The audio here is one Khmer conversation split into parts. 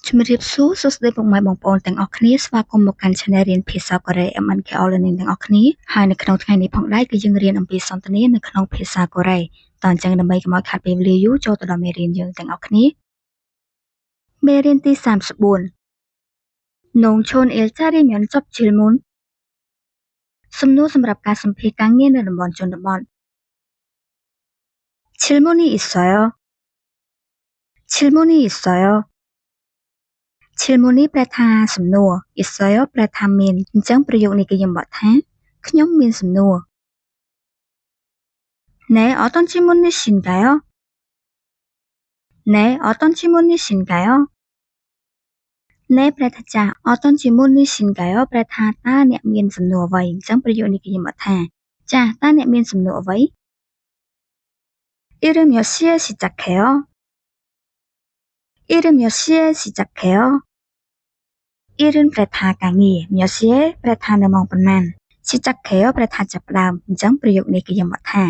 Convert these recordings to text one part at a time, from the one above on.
ជំរាបសួរសួស្តីពុកម៉ែបងប្អូនទាំងអស់គ្នាស្វាគមន៍មកកាន់ Channel រៀនភាសាកូរ៉េ MNK Learning ទាំងអស់គ្នាហើយនៅក្នុងថ្ងៃនេះផងដែរគឺយើងរៀនអំពីសន្ទនានៅក្នុងភាសាកូរ៉េតអញ្ចឹងដើម្បីកុំឲ្យខាតពេលវេលាយូរចូលទៅដល់មេរៀនយើងទាំងអស់គ្នាមេរៀនទី34 농촌 일자리면 쩝질문 សំណួរសម្រាប់ការសម្ភាសន៍ការងារនៅតំបន់ជនបទ 질문이 있어요. 질문이 있어요. 질문이 ប្រែថាសំណួរ 있어요 ប្រែថាមានអញ្ចឹងប្រយោគនេះគេយើងបកថាខ្ញុំមានសំណួរ 네, 어떤 질문이신가요? 네, 어떤 질문이신가요? 네 ប្រែថាចា 어떤 질문이신가요 ប្រែថាតើអ្នកមានសំណួរអ្វីអញ្ចឹងប្រយោគនេះគេយើងបកថាចាតើអ្នកមានសំណួរអ្វី 일은 몇 시에 시작해요? 일은 몇 시에 시작해요? 일은 ប្រែថាការងារ 몇 시에 ប្រែថានៅម៉ោងប៉ុន្មាន 시작해요 ប្រែថាចាប់ផ្ដើមអញ្ចឹងប្រយោគនេះគេយើងបកថា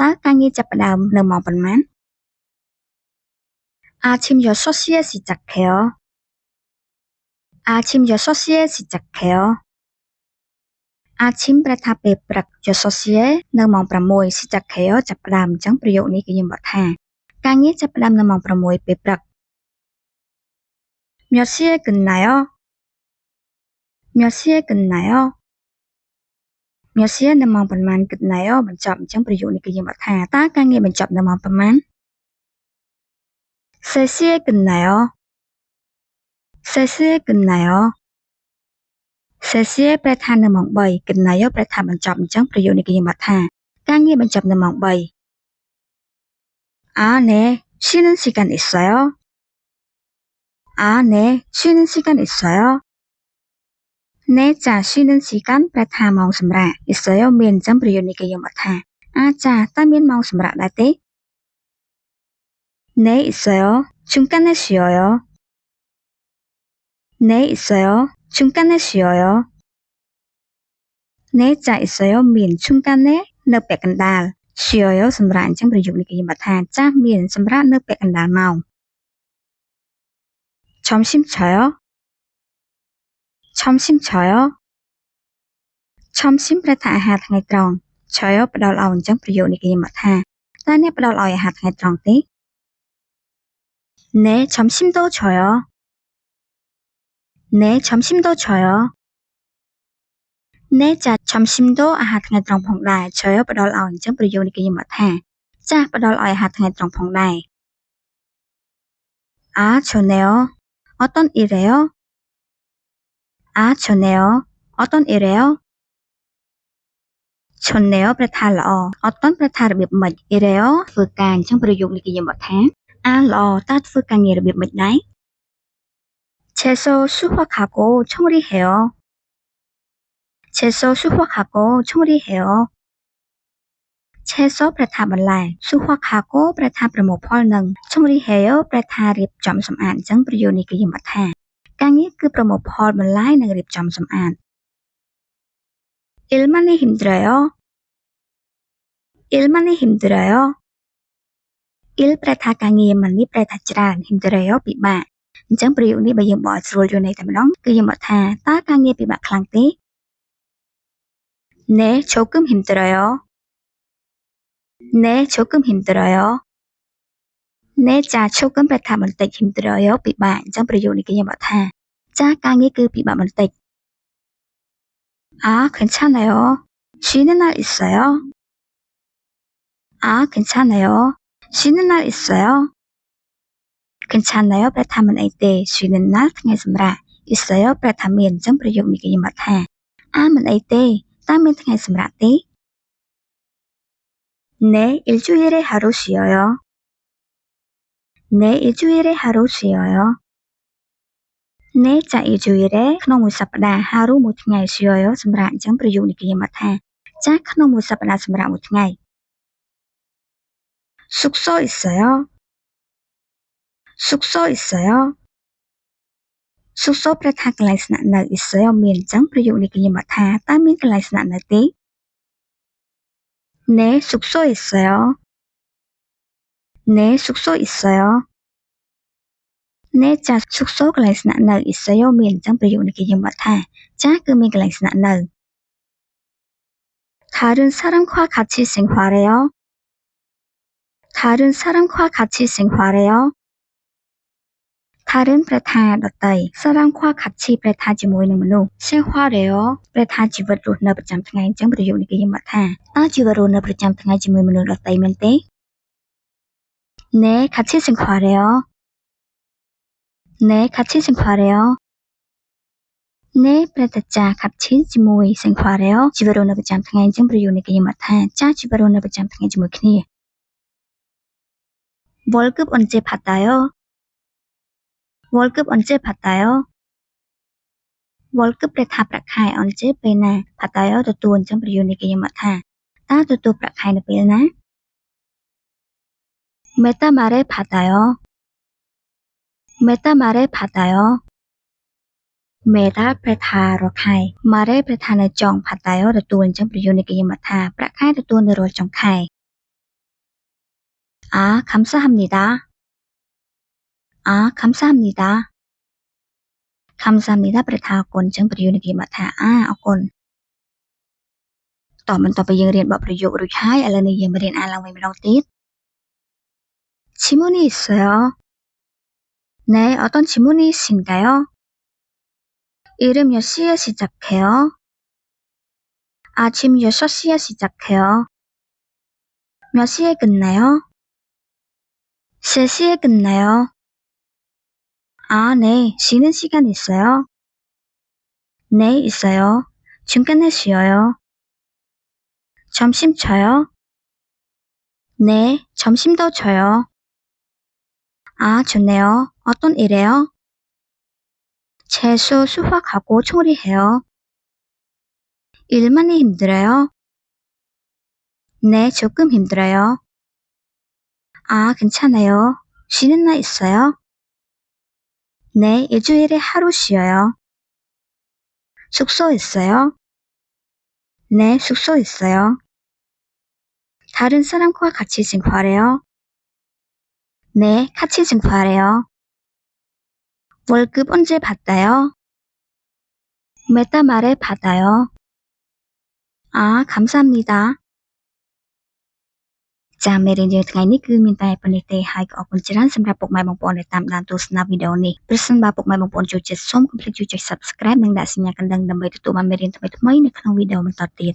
តើការងារចាប់ផ្ដើមនៅម៉ោងប៉ុន្មាន 아침 6시에 시작해요. 아침 6시에 시작해요. 아침 ប្រែថាពេលព្រឹក 6시에 នៅម៉ោង6 시작해요 ចាប់ផ្ដើមអញ្ចឹងប្រយោគនេះគេយើងបកថាការងារចាប់ផ្ដើមនៅម៉ោង6ពេលព្រឹក 몇 시에 끝나요? 몇 시에 끝나요? 몇 시에 នៅម៉ោងប៉ុន្មាន 끝나요 បញ្ចប់អញ្ចឹងប្រយោគនេះគេយើងបកថាតើការងារបញ្ចប់នៅម៉ោងប៉ុន្មាន 3시에 끝나요. 3시에 끝나요. 3시에 ប្រែថានៅម៉ោង3 끝나요 ប្រែថាបញ្ចប់អញ្ចឹងប្រយោគនេះគេយើងបកថាការងារបញ្ចប់នៅម៉ោង3 아, 네. 쉬는 시간 있어요? 아, 네. 쉬는 시간 있어요? 네, 자, 쉬는 시간 ប្រែថាម៉ោងសម្រាក 있어요 មានអញ្ចឹងប្រយោគនេះគេយើងបកថាចាតើមានម៉ោងសម្រាកដែរទេ 네, 있어요. 중간에 쉬어요. 네, 있어요. 중간에 쉬어요. 네, 자, 있어요 មាន 중간에 នៅពាក់កណ្ដាល 쉬어요 សម្រាប់អញ្ចឹងប្រយោគនេះគេយើងបកថាចាមានសម្រាប់នៅពាក់កណ្ដាលម៉ោង 점심 쳐요. 점심 쳐요. 점심 ប្រែថាអាហារថ្ងៃត្រង់ 쳐요 ផ្ដល់ឲ្យអញ្ចឹងប្រយោគនេះគេយើងបកថាតើអ្នកផ្ដល់ឲ្យអាហារថ្ងៃត្រង់ទេ 네, 점심도 줘요. 네, 점심도 줘요. 네, 자, 점심도 អាហារថ្ងៃត្រង់ផងដែរ 줘요 ផ្ដល់ឲ្យអញ្ចឹងប្រយោគនេះគេយើងបកថាចាផ្ដល់ឲ្យអាហារថ្ងៃត្រង់ផងដែរ 아, 좋네요. 어떤 일이에요? 아, 좋네요. 어떤 일이에요? 좋네요 ប្រែថាល្អ 어떤 ប្រែថារបៀបម៉េច 일이에요 ធ្វើការអញ្ចឹងប្រយោគនេះគេយើងបកថាល្អតើធ្វើការងាររបៀបម៉េចដែរ 채소 수확하고 처리해요. 채소 수확하고 처리해요. 채소 ប្រែថាបន្លែ 수확하고 ប្រែថាប្រមូលផលនឹង 처리해요 ប្រែថារៀបចំសម្អាតអញ្ចឹងប្រយោគនេះគេយើងបកថាការងារគឺប្រមូលផលបន្លែនិងរៀបចំសម្អាត 일만이 힘들어요. 일만이 힘들어요. 일 ប្រែថាការងារមិននេះប្រែថាច្រើន 힘들어요 ពិបាកអញ្ចឹងប្រយោគនេះបើយើងបកស្រួលយល់ន័យតែម្ដងគឺយើងបកថាតើការងារពិបាកខ្លាំងទេ 네, 조금 힘들어요. 네, 조금 힘들어요. 네, 자, 조금 ប្រែថាបន្តិច 힘들어요 ពិបាកអញ្ចឹងប្រយោគនេះគេយើងបកថាចាការងារគឺពិបាកបន្តិច 아, 괜찮아요. 쉬는 날 있어요? 아, 괜찮아요. 쉬는 날 있어요? 괜찮아요 ប្រែថាមិនអីទេ 쉬는 날 ថ្ងៃសម្រាក 있어요 ប្រែថាមានអញ្ចឹងប្រយោគនេះគេយើងបកថាមិនអីទេតើមានថ្ងៃសម្រាកទេ 네, 일주일에 하루 쉬어요. 네, 일주일에 하루 쉬어요. 네, 자, 일주일에 ក្នុងមួយសប្តាហ៍ 하루 មួយថ្ងៃ 쉬어요 សម្រាប់អញ្ចឹងប្រយោគនេះគេយើងបកថាចាក្នុងមួយសប្តាហ៍សម្រាប់មួយថ្ងៃ 숙소 있어요. 숙소 있어요. 숙소 ប្រែថាកន្លែងស្នាក់នៅ 있어요 មានអញ្ចឹងប្រយោគនេះគេយើងបកថាតើមានកន្លែងស្នាក់នៅទេ 네, 숙소 있어요. 네, 숙소 있어요. Nè cha súc số cái lạnh sẵn nợ ít sao miền trong ví dụ này cái dùng bát thà cha cứ miền cái lạnh sẵn nợ 다른 사람과 같이 생활해요. 다른 사람과 같이 생활해요. 다른 ប្រថាដតីសារំខ្វះខាត់ឈីប្រថាជាមួយនឹងមនុស្ស생활해요ប្រថាជីវិតរស់នៅប្រចាំថ្ងៃអញ្ចឹងប្រយោគនេះគេយើងមកថាតើជីវិតរស់នៅប្រចាំថ្ងៃជាមួយមនុស្សដតីមែនទេ네 같이 생활해요. 네 같이 생활해요. 네ប្រថាចា 같이ជាមួយ 생활해요 ជីវិតរស់នៅប្រចាំថ្ងៃអញ្ចឹងប្រយោគនេះគេយើងមកថាចាជីវិតរស់នៅប្រចាំថ្ងៃជាមួយគ្នា 월급 언제 받아요? 월급 언제 받아요? 월급 ប្រាក់ខែប្រាក់ខែ 언제 ពេលណា 받아요 ទទួលអញ្ចឹងប្រយោគនេះគេយើងមកថាតើទទួលប្រាក់ខែនៅពេលណា 매달 말에 받아요. 매달 말에 받아요. 매달 ប្រាក់ខែរាល់ខែ 말에 ប្រាក់ខែនៅចុង 받아요 ទទួលអញ្ចឹងប្រយោគនេះគេយើងមកថាប្រាក់ខែទទួលនៅរាល់ចុងខែ 아 감사합니다. 아 감사합니다. 감사합니다 ប្រថាអរគុណអញ្ចឹងប្រយោគនេះគេមកថាអរគុណតបន្តទៅយើងរៀនបទប្រយោគរួចហើយឥឡូវនេះយើងមករៀនអានឡើងវិញម្ដងទៀត 질문이 있어요. 네, 어떤 질문이 있으신가요? 일은 몇 시에 시작해요? 아침 6시에 시작해요. 몇 시에 끝나요? 3시에 끝나요. 아, 네, 쉬는 시간 있어요? 네, 있어요. 중간에 쉬어요. 점심 쳐요? 네, 점심도 쳐요. 아, 좋네요. 어떤 일이에요? 채소 수확하고 조리해요. 일 많이 힘들어요? 네, 조금 힘들어요. 아, 괜찮아요. 쉬는 날 있어요? 네, 일주일에 하루 쉬어요. 숙소 있어요? 네, 숙소 있어요. 다른 사람과 같이 생활해요? 네, 같이 생활해요. 월급 언제 받아요? 매달 말에 받아요. 아, 감사합니다. ចាមេរៀនយើងថ្ងៃនេះគឺមានតែប៉ុណ្្នេះទេហើយក៏អរគុណច្រើនសម្រាប់ពុកម៉ែបងប្អូនដែលតាមដានទស្សនាវីដេអូនេះប្រសិនបើពុកម៉ែបងប្អូនចូលចិត្តសូមកុំភ្លេចជួយចុច Subscribe និងដាក់សញ្ញាកណ្ដឹងដើម្បីទទួលបានមេរៀនថ្មីៗនៅក្នុងវីដេអូបន្តទៀត